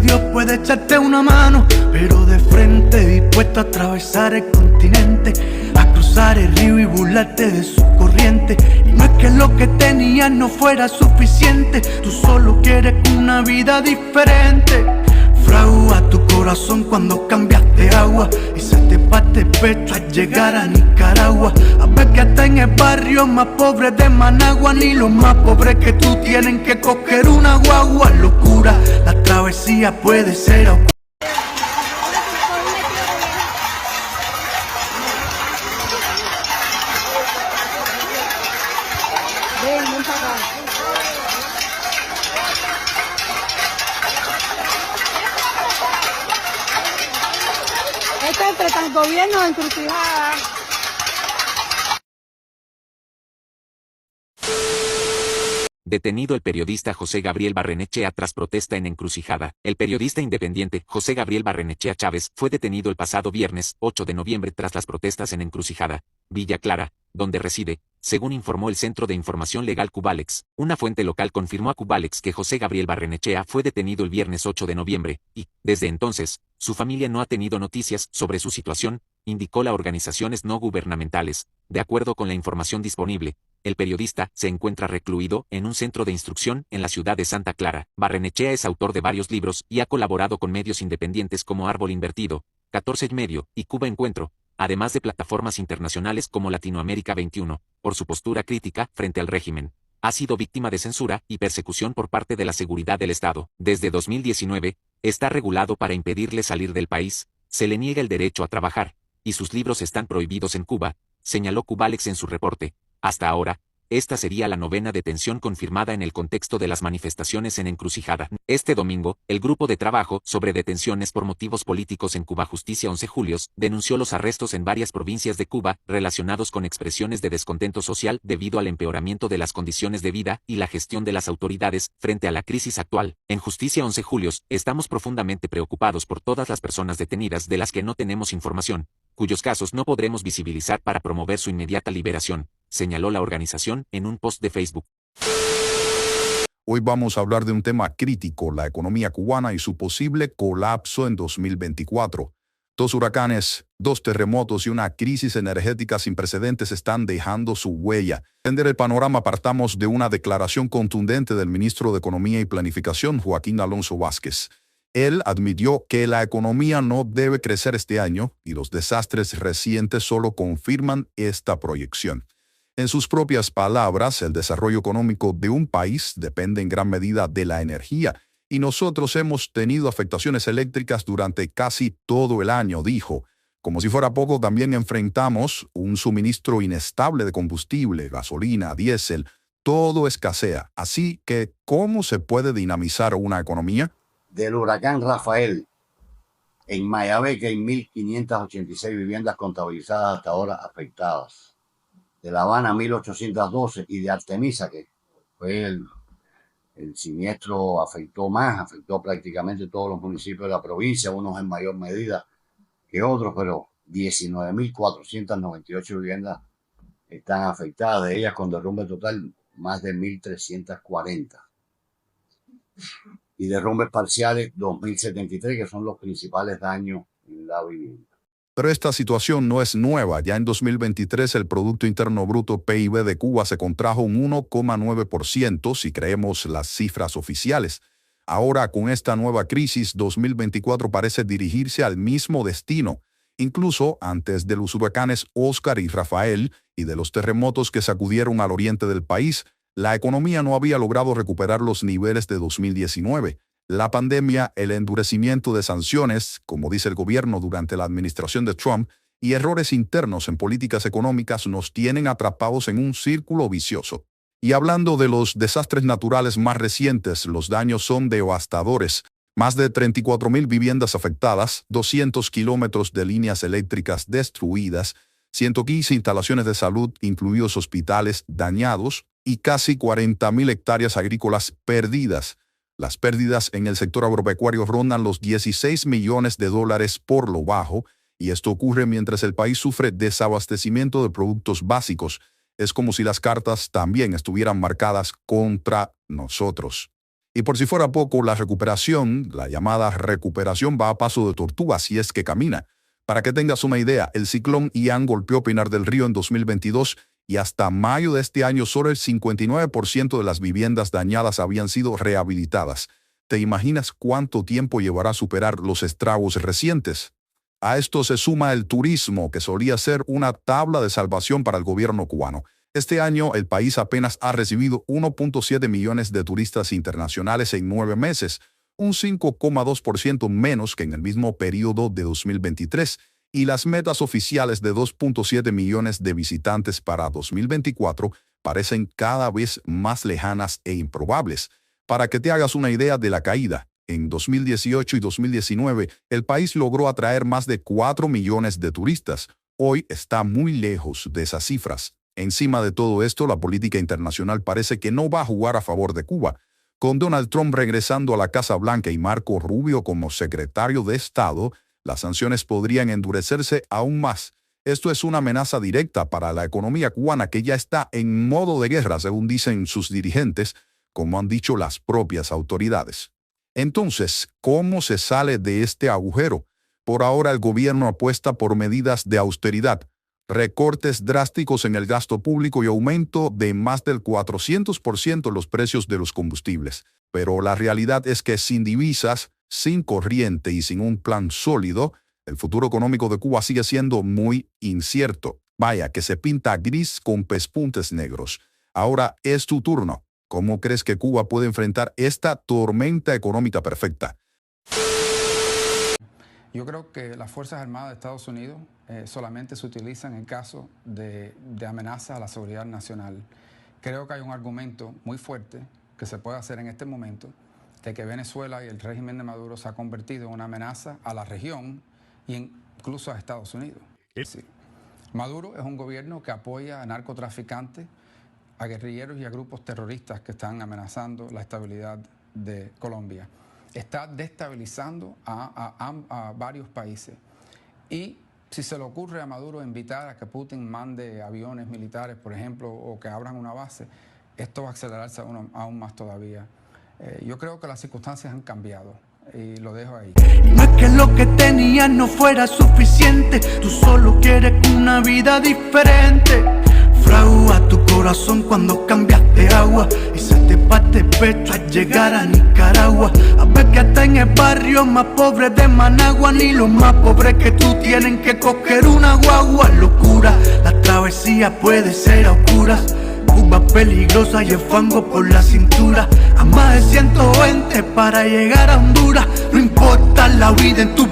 Dios puede echarte una mano, pero de frente, dispuesto a atravesar el continente, a cruzar el río y burlarte de su corriente. Y no es que lo que tenías no fuera suficiente, tú solo quieres una vida diferente. Fragua tu corazón cuando cambiaste agua y se te parte el pecho al llegar a Nicaragua. A ver que hasta en el barrio más pobre de Managua, ni los más pobres que tú tienen que coger una guagua. Locura, la travesía puede ser oscura. Está entre tan gobierno de encrucijada. Detenido el periodista José Gabriel Barrenechea tras protesta en Encrucijada. El periodista independiente José Gabriel Barrenechea Chávez fue detenido el pasado viernes 8 de noviembre tras las protestas en Encrucijada, Villa Clara, donde reside, según informó el Centro de Información Legal Cubalex. Una fuente local confirmó a Cubalex que José Gabriel Barrenechea fue detenido el viernes 8 de noviembre, y, desde entonces, su familia no ha tenido noticias sobre su situación, indicó la organizaciones no gubernamentales. De acuerdo con la información disponible, el periodista se encuentra recluido en un centro de instrucción en la ciudad de Santa Clara. Barrenechea es autor de varios libros y ha colaborado con medios independientes como Árbol Invertido, 14 y Medio y Cuba Encuentro, además de plataformas internacionales como Latinoamérica 21, por su postura crítica frente al régimen. Ha sido víctima de censura y persecución por parte de la seguridad del Estado. Desde 2019, está regulado para impedirle salir del país, se le niega el derecho a trabajar, y sus libros están prohibidos en Cuba, señaló Cubalex en su reporte. Hasta ahora, esta sería la 9ª detención confirmada en el contexto de las manifestaciones en Encrucijada. Este domingo, el Grupo de Trabajo sobre Detenciones por Motivos Políticos en Cuba Justicia 11 Julios denunció los arrestos en varias provincias de Cuba relacionados con expresiones de descontento social debido al empeoramiento de las condiciones de vida y la gestión de las autoridades frente a la crisis actual. En Justicia 11 Julios, estamos profundamente preocupados por todas las personas detenidas de las que no tenemos información, cuyos casos no podremos visibilizar para promover su inmediata liberación, señaló la organización en un post de Facebook. Hoy vamos a hablar de un tema crítico, la economía cubana y su posible colapso en 2024. 2 huracanes, 2 terremotos y una crisis energética sin precedentes están dejando su huella. Para entender el panorama, partamos de una declaración contundente del ministro de Economía y Planificación, Joaquín Alonso Vázquez. Él admitió que la economía no debe crecer este año y los desastres recientes solo confirman esta proyección. En sus propias palabras, el desarrollo económico de un país depende en gran medida de la energía y nosotros hemos tenido afectaciones eléctricas durante casi todo el año, dijo. Como si fuera poco, también enfrentamos un suministro inestable de combustible, gasolina, diésel, todo escasea. Así que, ¿cómo se puede dinamizar una economía? Del huracán Rafael, en Mayabeque hay 1.586 viviendas contabilizadas hasta ahora afectadas. De La Habana 1.812 y de Artemisa, que fue el siniestro, afectó prácticamente todos los municipios de la provincia, unos en mayor medida que otros, pero 19.498 viviendas están afectadas, de ellas con derrumbe total más de 1.340. Y derrumbes parciales 2.073, que son los principales daños en la vivienda. Pero esta situación no es nueva. Ya en 2023 el Producto Interno Bruto PIB de Cuba se contrajo un 1,9% si creemos las cifras oficiales. Ahora, con esta nueva crisis, 2024 parece dirigirse al mismo destino. Incluso antes de los huracanes Óscar y Rafael y de los terremotos que sacudieron al oriente del país, la economía no había logrado recuperar los niveles de 2019. La pandemia, el endurecimiento de sanciones, como dice el gobierno durante la administración de Trump, y errores internos en políticas económicas nos tienen atrapados en un círculo vicioso. Y hablando de los desastres naturales más recientes, los daños son devastadores. Más de 34.000 viviendas afectadas, 200 kilómetros de líneas eléctricas destruidas, 115 instalaciones de salud, incluidos hospitales, dañados, y casi 40.000 hectáreas agrícolas perdidas. Las pérdidas en el sector agropecuario rondan los $16 millones por lo bajo, y esto ocurre mientras el país sufre desabastecimiento de productos básicos. Es como si las cartas también estuvieran marcadas contra nosotros. Y por si fuera poco, la recuperación, la llamada recuperación, va a paso de tortuga si es que camina. Para que tengas una idea, el ciclón Ian golpeó Pinar del Río en 2022 y hasta mayo de este año solo el 59% de las viviendas dañadas habían sido rehabilitadas. ¿Te imaginas cuánto tiempo llevará superar los estragos recientes? A esto se suma el turismo, que solía ser una tabla de salvación para el gobierno cubano. Este año el país apenas ha recibido 1.7 millones de turistas internacionales en 9 meses, un 5,2% menos que en el mismo periodo de 2023, y las metas oficiales de 2.7 millones de visitantes para 2024 parecen cada vez más lejanas e improbables. Para que te hagas una idea de la caída, en 2018 y 2019 el país logró atraer más de 4 millones de turistas. Hoy está muy lejos de esas cifras. Encima de todo esto, la política internacional parece que no va a jugar a favor de Cuba. Con Donald Trump regresando a la Casa Blanca y Marco Rubio como secretario de Estado, las sanciones podrían endurecerse aún más. Esto es una amenaza directa para la economía cubana, que ya está en modo de guerra, según dicen sus dirigentes, como han dicho las propias autoridades. Entonces, ¿cómo se sale de este agujero? Por ahora el gobierno apuesta por medidas de austeridad, recortes drásticos en el gasto público y aumento de más del 400% en los precios de los combustibles. Pero la realidad es que sin divisas, sin corriente y sin un plan sólido, el futuro económico de Cuba sigue siendo muy incierto. Vaya, que se pinta gris con pespuntes negros. Ahora es tu turno. ¿Cómo crees que Cuba puede enfrentar esta tormenta económica perfecta? Yo creo que las Fuerzas Armadas de Estados Unidos solamente se utilizan en caso de amenaza a la seguridad nacional. Creo que hay un argumento muy fuerte que se puede hacer en este momento de que Venezuela y el régimen de Maduro se ha convertido en una amenaza a la región e incluso a Estados Unidos. Sí. Maduro es un gobierno que apoya a narcotraficantes, a guerrilleros y a grupos terroristas que están amenazando la estabilidad de Colombia. Está destabilizando a varios países. Y si se le ocurre a Maduro invitar a que Putin mande aviones militares, por ejemplo, o que abran una base, esto va a acelerarse aún más todavía. Yo creo que las circunstancias han cambiado y lo dejo ahí. No es que lo que tenías no fuera suficiente, tú solo quieres una vida diferente. Fragua tu corazón cuando cambiaste agua y se te parte el pecho al llegar a Nicaragua. A ver que hasta en el barrio más pobre de Managua, ni los más pobres que tú tienen que coger una guagua. Locura, la travesía puede ser a oscuras. Cuba peligrosa y el fango por la cintura. A más de 120 para llegar a Honduras. No importa la vida en tu